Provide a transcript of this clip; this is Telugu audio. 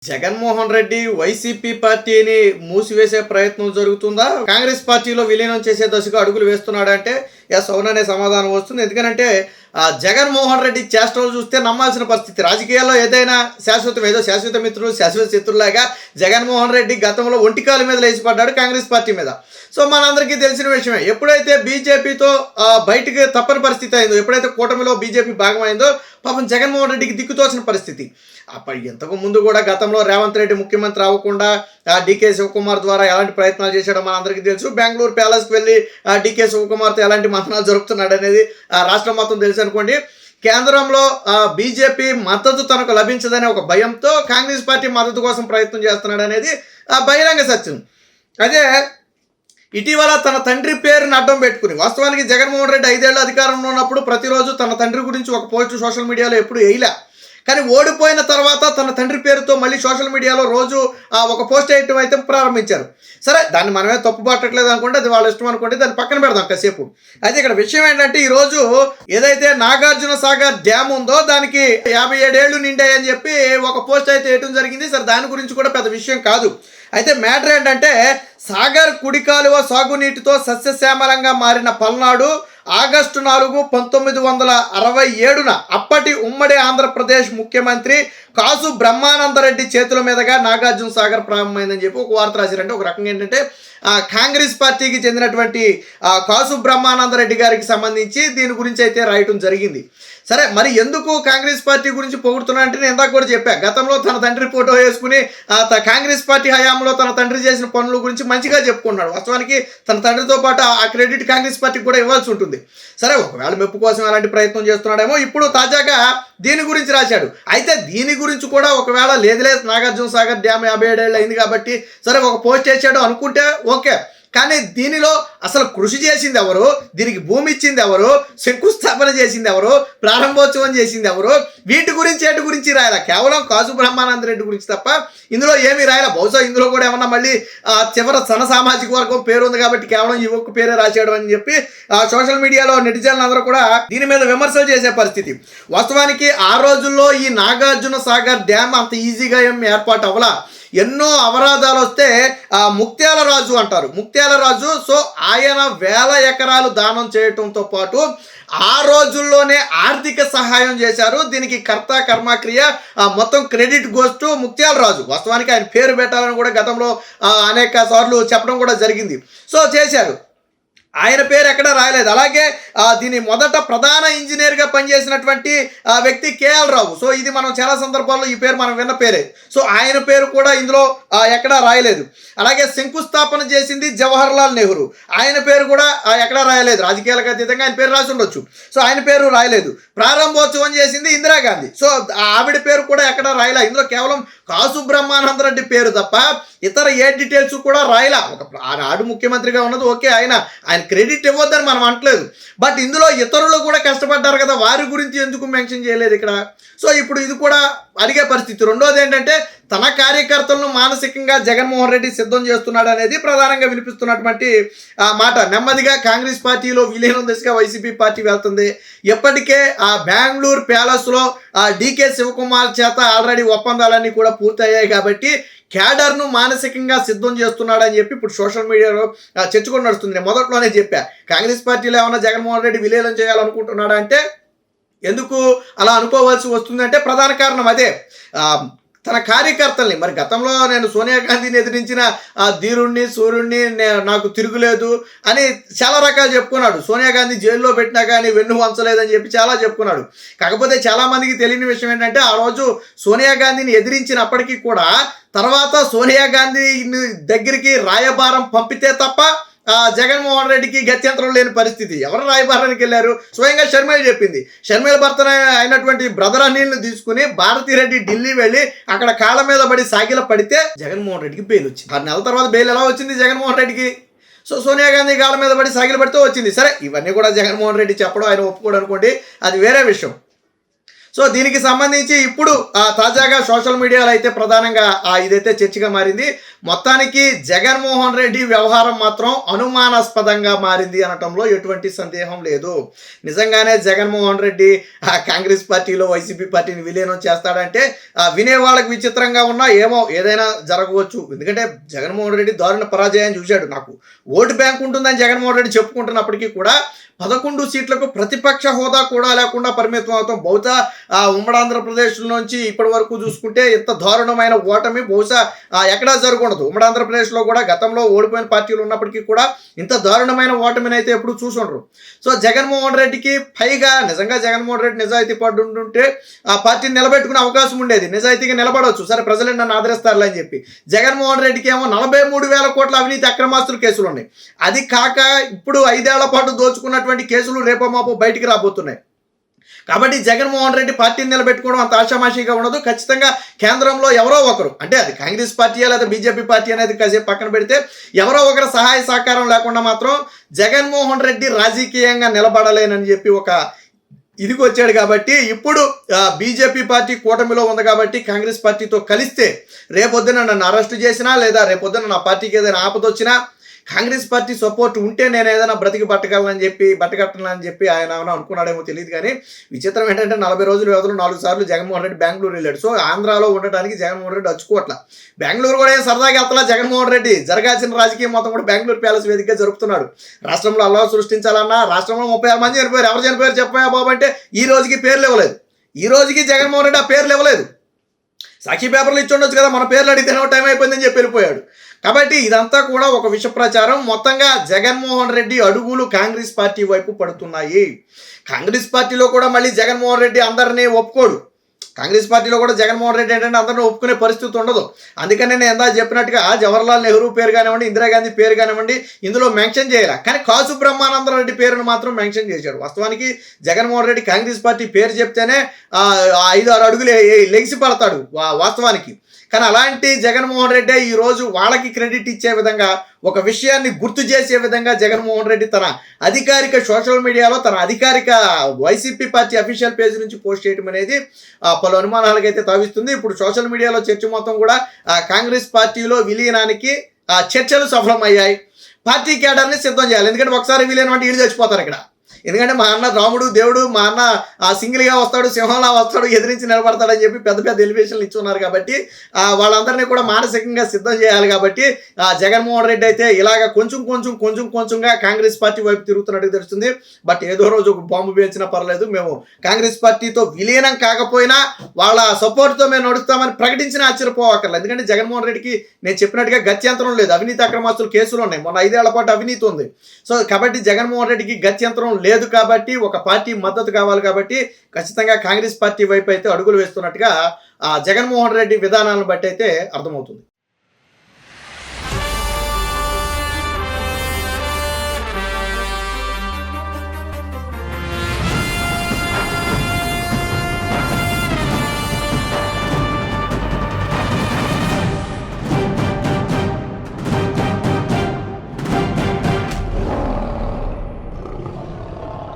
జగన్మోహన్ రెడ్డి వైసీపీ పార్టీని మూసివేసే ప్రయత్నం జరుగుతుందా, కాంగ్రెస్ పార్టీలో విలీనం చేసే దశకు అడుగులు వేస్తున్నాడంటే ఎస్ అవుననే సమాధానం వస్తుంది. ఎందుకంటే జగన్మోహన్ రెడ్డి చేష్టలు చూస్తే నమ్మాల్సిన పరిస్థితి. రాజకీయాల్లో ఏదైనా శాశ్వతం, ఏదో శాశ్వత మిత్రులు శాశ్వత శత్రులాగా జగన్మోహన్ రెడ్డి గతంలో ఒంటికాల మీద లేచిపడ్డాడు కాంగ్రెస్ పార్టీ మీద. సో మనందరికీ తెలిసిన విషయమే. ఎప్పుడైతే బీజేపీతో బయటికి తప్పని పరిస్థితి అయిందో, ఎప్పుడైతే కూటమిలో బీజేపీ భాగమైందో, పాపం జగన్మోహన్ రెడ్డికి దిక్కుతోచిన పరిస్థితి. అప్పటి ఇంతకు ముందు కూడా గతంలో రేవంత్ రెడ్డి ముఖ్యమంత్రి అవ్వకుండా డీకే శివకుమార్ ద్వారా ఎలాంటి ప్రయత్నాలు చేశాడో మనందరికీ తెలుసు. బెంగళూరు ప్యాలెస్కి వెళ్ళి డీకే శివకుమార్తో ఎలాంటి మంతనాలు జరుపుతున్నాడు అనేది రాష్ట్రం మొత్తం తెలుసు అనుకోండి. కేంద్రంలో బీజేపీ మద్దతు తనకు లభించదనే ఒక భయంతో కాంగ్రెస్ పార్టీ మద్దతు కోసం ప్రయత్నం చేస్తున్నాడు అనేది బహిరంగ సత్యం. అదే ఇటీవల తన తండ్రి పేరుని అడ్డం పెట్టుకుని, వాస్తవానికి జగన్మోహన్ రెడ్డి 5 ఏళ్ళు అధికారంలో ఉన్నప్పుడు ప్రతిరోజు తన తండ్రి గురించి ఒక పోస్ట్ సోషల్ మీడియాలో ఎప్పుడు వేయలే. కానీ ఓడిపోయిన తర్వాత తన తండ్రి పేరుతో మళ్ళీ సోషల్ మీడియాలో రోజు ఒక పోస్ట్ వేయటం అయితే ప్రారంభించారు. సరే, దాన్ని మనమే తప్పు పట్టట్లేదు అనుకుంటే అది వాళ్ళ ఇష్టం అనుకుంటే దాన్ని పక్కన పెడదాం కాసేపు. అయితే ఇక్కడ విషయం ఏంటంటే, ఈరోజు ఏదైతే నాగార్జున సాగర్ డ్యామ్ ఉందో దానికి 57 ఏళ్ళు నిండాయని చెప్పి ఒక పోస్ట్ అయితే వేయటం జరిగింది. సరే, దాని గురించి కూడా పెద్ద విషయం కాదు. అయితే మ్యాటర్ ఏంటంటే, సాగర్ కుడి కాలువ సాగునీటితో సస్యశ్యామలంగా మారిన పల్నాడు ఆగస్టు 4, 1967 అప్పటి ఉమ్మడి ఆంధ్రప్రదేశ్ ముఖ్యమంత్రి కాసు బ్రహ్మానందరెడ్డి చేతుల మీదుగా నాగార్జున సాగర్ ప్రారంభమైందని చెప్పి ఒక వార్త రాశారంటే, ఒక రకంగా ఏంటంటే కాంగ్రెస్ పార్టీకి చెందినటువంటి కాసు బ్రహ్మానందరెడ్డి గారికి సంబంధించి దీని గురించి అయితే రాయటం జరిగింది. సరే, మరి ఎందుకు కాంగ్రెస్ పార్టీ గురించి పొగుడుతున్నా అంటే, నేను ఇందాక కూడా చెప్పా, గతంలో తన తండ్రి ఫోటో వేసుకుని కాంగ్రెస్ పార్టీ హయాంలో తన తండ్రి చేసిన పనుల గురించి మంచిగా చెప్పుకున్నాడు. వాస్తవానికి తన తండ్రితో పాటు ఆ క్రెడిట్ కాంగ్రెస్ పార్టీకి కూడా ఇవ్వాల్సి ఉంటుంది. సరే, ఒకవేళ మెప్పు కోసం అలాంటి ప్రయత్నం చేస్తున్నాడేమో. ఇప్పుడు తాజాగా దీని గురించి రాశాడు. అయితే దీని గురించి కూడా ఒకవేళ లేదు నాగార్జున సాగర్ డ్యామ్ 57 ఏళ్ళు అయింది కాబట్టి సరే ఒక పోస్ట్ చేశాడు అనుకుంటే ఓకే. కానీ దీనిలో అసలు కృషి చేసింది ఎవరు, దీనికి భూమి ఇచ్చింది ఎవరు, శంకుస్థాపన చేసింది ఎవరు, ప్రారంభోత్సవం చేసింది ఎవరు, వీటి గురించి ఏటి గురించి రాయాల. కేవలం కాసు బ్రహ్మానంద రెడ్డి గురించి తప్ప ఇందులో ఏమీ రాయాల. బహుశా ఇందులో కూడా ఏమన్నా మళ్ళీ చివరి సన సామాజిక వర్గం పేరు ఉంది కాబట్టి కేవలం ఈ ఒక్క పేరే రాశాడు అని చెప్పి సోషల్ మీడియాలో నెటిజన్లు అందరూ కూడా దీని మీద విమర్శలు చేసే పరిస్థితి. వాస్తవానికి ఆ రోజుల్లో ఈ నాగార్జున సాగర్ డ్యామ్ అంత ఈజీగా ఏం ఏర్పాటు అవ్వలా. ఎన్నో అవరాధాలు వస్తే ముక్త్యాల రాజు అంటారు, ముక్త్యాల రాజు. సో ఆయన 1000 ఎకరాలు దానం చేయటంతో పాటు ఆ రోజుల్లోనే ఆర్థిక సహాయం చేశారు. దీనికి కర్త కర్మక్రియ మొత్తం క్రెడిట్ గోస్ టు ముక్త్యాల రాజు. వాస్తవానికి ఆయన పేరు పెట్టాలని కూడా గతంలో అనేక సార్లు చెప్పడం కూడా జరిగింది. సో చేశారు, ఆయన పేరు ఎక్కడ రాయలేదు. అలాగే దీని మొదట ప్రధాన ఇంజనీర్గా పనిచేసినటువంటి వ్యక్తి కేఎల్ రావు. సో ఇది మనం చాలా సందర్భాల్లో ఈ పేరు మనం విన్న పేరే. సో ఆయన పేరు కూడా ఇందులో ఎక్కడా రాయలేదు. అలాగే శంకుస్థాపన చేసింది జవహర్ లాల్ నెహ్రూ, ఆయన పేరు కూడా ఎక్కడా రాయలేదు. రాజకీయాలకు అతీతంగా ఆయన పేరు రాసి ఉండొచ్చు. సో ఆయన పేరు రాయలేదు. ప్రారంభోత్సవం చేసింది ఇందిరాగాంధీ. సో ఆవిడ పేరు కూడా ఎక్కడా రాయలే. ఇందులో కేవలం కాసు బ్రహ్మానందరెడ్డి పేరు తప్ప ఇతర ఏ డీటెయిల్స్ కూడా రాయలా. ఆనాడు ముఖ్యమంత్రిగా ఉన్నది ఓకే, ఆయన క్రెడిట్ ఇవ్వద్దని మనం అంటలేదు. బట్ ఇందులో ఇతరులు కూడా కష్టపడ్డారు కదా, వారి గురించి ఎందుకు మెన్షన్ చేయలేదు ఇక్కడ? సో ఇప్పుడు ఇది కూడా అడిగే పరిస్థితి. రెండోది ఏంటంటే, తన కార్యకర్తలను మానసికంగా జగన్మోహన్ రెడ్డి సిద్ధం చేస్తున్నాడు అనేది ప్రధానంగా వినిపిస్తున్నటువంటి మాట. నెమ్మదిగా కాంగ్రెస్ పార్టీలో విలీనం దిశగా వైసీపీ పార్టీ వెళ్తుంది. ఇప్పటికే బెంగళూరు ప్యాలెస్లో డీకే శివకుమార్ చేత ఆల్రెడీ ఒప్పందాలన్నీ కూడా పూర్తయ్యాయి కాబట్టి క్యాడర్ను మానసికంగా సిద్ధం చేస్తున్నాడని చెప్పి ఇప్పుడు సోషల్ మీడియాలో చర్చ కూడా నడుస్తుంది. నేను మొదట్లోనే చెప్పా, కాంగ్రెస్ పార్టీలో ఏమన్నా జగన్మోహన్ రెడ్డి విలీనం చేయాలనుకుంటున్నాడా అంటే, ఎందుకు అలా అనుకోవాల్సి వస్తుందంటే ప్రధాన కారణం అదే, తన కార్యకర్తల్ని. మరి గతంలో నేను సోనియా గాంధీని ఎదిరించిన ధీరుణ్ణి సూర్యుడిని, నాకు తిరుగులేదు అని చాలా రకాలు చెప్పుకున్నాడు. సోనియా గాంధీ జైల్లో పెట్టినా కానీ వెన్ను వంచలేదని చెప్పి చాలా చెప్పుకున్నాడు. కాకపోతే చాలామందికి తెలియని విషయం ఏంటంటే, ఆ రోజు సోనియా గాంధీని ఎదిరించినప్పటికీ కూడా తర్వాత సోనియా గాంధీ దగ్గరికి రాయబారం పంపితే తప్ప జగన్మోహన్ రెడ్డికి గత్యంతరం లేని పరిస్థితి. ఎవరు రాయబారానికి వెళ్ళారు? స్వయంగా షర్మిల చెప్పింది. షర్మిల భర్త అయినటువంటి బ్రదర్ అనిల్ని తీసుకుని భారతిరెడ్డి ఢిల్లీ వెళ్ళి అక్కడ కాళ్ళ మీద పడి సాగిల పడితే జగన్మోహన్ రెడ్డికి బెయిల్ వచ్చింది. 6 నెలల తర్వాత బెయిల్ ఎలా వచ్చింది జగన్మోహన్ రెడ్డికి? సో సోనియా గాంధీ కాళ్ళ మీద పడి సాగిల పడితే వచ్చింది. సరే, ఇవన్నీ కూడా జగన్మోహన్ రెడ్డి చెప్పడం, ఆయన ఒప్పుకోవడం అనుకోండి, అది వేరే విషయం. సో దీనికి సంబంధించి ఇప్పుడు తాజాగా సోషల్ మీడియాలో అయితే ప్రధానంగా ఇదైతే చర్చగా మారింది. మొత్తానికి జగన్మోహన్ రెడ్డి వ్యవహారం మాత్రం అనుమానాస్పదంగా మారింది అనటంలో ఎటువంటి సందేహం లేదు. నిజంగానే జగన్మోహన్ రెడ్డి ఆ కాంగ్రెస్ పార్టీలో వైసీపీ పార్టీని విలీనం చేస్తాడంటే వినేవాళ్ళకి విచిత్రంగా ఉన్నా ఏమో ఏదైనా జరగవచ్చు. ఎందుకంటే జగన్మోహన్ రెడ్డి దారుణ పరాజయాన్ని చూశాడు. నాకు ఓటు బ్యాంక్ ఉంటుందని జగన్మోహన్ రెడ్డి చెప్పుకుంటున్నప్పటికీ కూడా 11 సీట్లకు ప్రతిపక్ష హోదా కూడా లేకుండా పరిమితం అవుతాం. బహుశా ఉమ్మడి ఆంధ్రప్రదేశ్ నుంచి ఇప్పటి వరకు చూసుకుంటే ఇంత దారుణమైన ఓటమి బహుశా ఎక్కడా జరగకూడదు. ఉమ్మడి ఆంధ్రప్రదేశ్లో కూడా గతంలో ఓడిపోయిన పార్టీలు ఉన్నప్పటికీ కూడా ఇంత దారుణమైన ఓటమిని అయితే ఎప్పుడు చూసుండరు. సో జగన్మోహన్ రెడ్డికి పైగా నిజంగా జగన్మోహన్ రెడ్డి నిజాయితీ పడి ఉంటుంటే ఆ పార్టీని నిలబెట్టుకునే అవకాశం ఉండేది. నిజాయితీగా నిలబడవచ్చు, సరే ప్రజలు నన్ను ఆదరిస్తారులే అని చెప్పి. జగన్మోహన్ రెడ్డికి ఏమో 43,000 కోట్ల అవినీతి అక్రమాస్తుల కేసులు ఉన్నాయి. అది కాక ఇప్పుడు 5 ఏళ్ల పాటు దోచుకున్నటువంటి కేసులు రేపో మాపో బయటికి రాబోతున్నాయి. కాబట్టి జగన్మోహన్ రెడ్డి పార్టీని నిలబెట్టుకోవడం అంత ఆషామాషిగా ఉండదు. ఖచ్చితంగా కేంద్రంలో ఎవరో ఒకరు, అంటే అది కాంగ్రెస్ పార్టీ లేదా బీజేపీ పార్టీ అనేది కాసేపు పక్కన పెడితే ఎవరో ఒకరు సహాయ సహకారం లేకుండా మాత్రం జగన్మోహన్ రెడ్డి రాజకీయంగా నిలబడలేనని చెప్పి ఒక ఇదికి వచ్చాడు. కాబట్టి ఇప్పుడు బీజేపీ పార్టీ కూటమిలో ఉంది కాబట్టి కాంగ్రెస్ పార్టీతో కలిస్తే రేపొద్దున నన్ను అరెస్ట్ చేసినా లేదా రేపొద్దున నా పార్టీకి ఏదైనా ఆపదొచ్చినా కాంగ్రెస్ పార్టీ సపోర్ట్ ఉంటే నేను ఏదైనా బట్టకట్టాలని చెప్పి ఆయన ఏమైనా అనుకున్నాడేమో తెలియదు. కానీ విచిత్రం ఏంటంటే 40 రోజుల వ్యవధిలో 4 సార్లు జగన్మోహన్ రెడ్డి బెంగళూరు వెళ్ళాడు. సో ఆంధ్రాలో ఉండడానికి జగన్మోహన్ రెడ్డి అచ్చుకోవట్ల. బెంగళూరు కూడా ఏం సరదాగా వెళ్తలా జగన్మోహన్ రెడ్డి. జరగాల్సిన రాజకీయం మొత్తం కూడా బెంగళూరు ప్యాలెస్ వేదికగా జరుపుతున్నాడు. రాష్ట్రంలో అల్లవ సృష్టించాలన్నా రాష్ట్రంలో 36 మంది చనిపోయారు. ఎవరు చనిపోయారు చెప్పాయా బాబు అంటే ఈ రోజుకి పేర్లు ఇవ్వలేదు. ఈ రోజుకి జగన్మోహన్ రెడ్డి ఆ పేర్లు ఇవ్వలేదు. సాక్షి పేపర్లు ఇచ్చి ఉండొచ్చు కదా, మన పేర్లు అడిగితే టైం అయిపోయిందని చెప్పి వెళ్ళిపోయాడు. కాబట్టి ఇదంతా కూడా ఒక విష ప్రచారం. మొత్తంగా జగన్మోహన్ రెడ్డి అడుగులు కాంగ్రెస్ పార్టీ వైపు పడుతున్నాయి. కాంగ్రెస్ పార్టీలో కూడా మళ్ళీ జగన్మోహన్ రెడ్డి అందరినీ ఒప్పుకోడు. కాంగ్రెస్ పార్టీలో కూడా జగన్మోహన్ రెడ్డి ఏంటంటే అందరినీ ఒప్పుకునే పరిస్థితి ఉండదు. అందుకనే నేను ఎందా చెప్పినట్టుగా జవహర్లాల్ నెహ్రూ పేరు కానివ్వండి, ఇందిరాగాంధీ పేరు కానివ్వండి ఇందులో మెన్షన్ చేయాలి. కానీ కాసు బ్రహ్మానంద రెడ్డి పేరును మాత్రం మెన్షన్ చేశాడు. వాస్తవానికి జగన్మోహన్ రెడ్డి కాంగ్రెస్ పార్టీ పేరు చెప్తేనే 5-6 అడుగులు లెగిసి పడతాడు వాస్తవానికి. కానీ అలాంటి జగన్మోహన్ రెడ్డి ఈరోజు వాళ్ళకి క్రెడిట్ ఇచ్చే విధంగా ఒక విషయాన్ని గుర్తు చేసే విధంగా జగన్మోహన్ రెడ్డి తన అధికారిక సోషల్ మీడియాలో తన అధికారిక వైసీపీ పార్టీ అఫీషియల్ పేజ్ నుంచి పోస్ట్ చేయడం అనేది పలు అనుమానాలకైతే తావిస్తుంది. ఇప్పుడు సోషల్ మీడియాలో చర్చ మొత్తం కూడా కాంగ్రెస్ పార్టీలో విలీనానికి చర్చలు సఫలమయ్యాయి. పార్టీ క్యాడర్ని సిద్ధం చేయాలి. ఎందుకంటే ఒకసారి విలీనం అంటే వీళ్ళు చచ్చిపోతారు ఇక్కడ. ఎందుకంటే మా అన్న రాముడు దేవుడు, మా అన్న సింగిల్గా వస్తాడు, సింహంలా వస్తాడు, ఎదిరించి నిలబడతాడని చెప్పి పెద్ద పెద్ద ఎలివేషన్లు ఇచ్చున్నారు. కాబట్టి వాళ్ళందరినీ కూడా మానసికంగా సిద్ధం చేయాలి. కాబట్టి జగన్మోహన్ రెడ్డి అయితే ఇలాగ కొంచెంగా కాంగ్రెస్ పార్టీ వైపు తిరుగుతున్నట్టు తెలుస్తుంది. బట్ ఏదో రోజు బాంబు పేల్చినా పర్లేదు, మేము కాంగ్రెస్ పార్టీతో విలీనం కాకపోయినా వాళ్ళ సపోర్ట్తో మేము నడుస్తామని ప్రకటించిన ఆశ్చర్యపోవక్కర్లేదు. ఎందుకంటే జగన్మోహన్ రెడ్డికి నేను చెప్పినట్టుగా గత్యంతరం లేదు. అవినీతి అక్రమాస్తులు కేసులు ఉన్నాయి. మొన్న 5 ఏళ్ల పాటు అవినీతి ఉంది. సో కాబట్టి జగన్మోహన్ రెడ్డికి గత్యంతరం లేదు. కాబట్టి ఒక పార్టీ మద్దతు కావాలి. కాబట్టి ఖచ్చితంగా కాంగ్రెస్ పార్టీ వైపు అయితే అడుగులు వేస్తున్నట్టుగా జగన్మోహన్ రెడ్డి విధానాలను బట్టి అయితే అర్థమవుతుంది.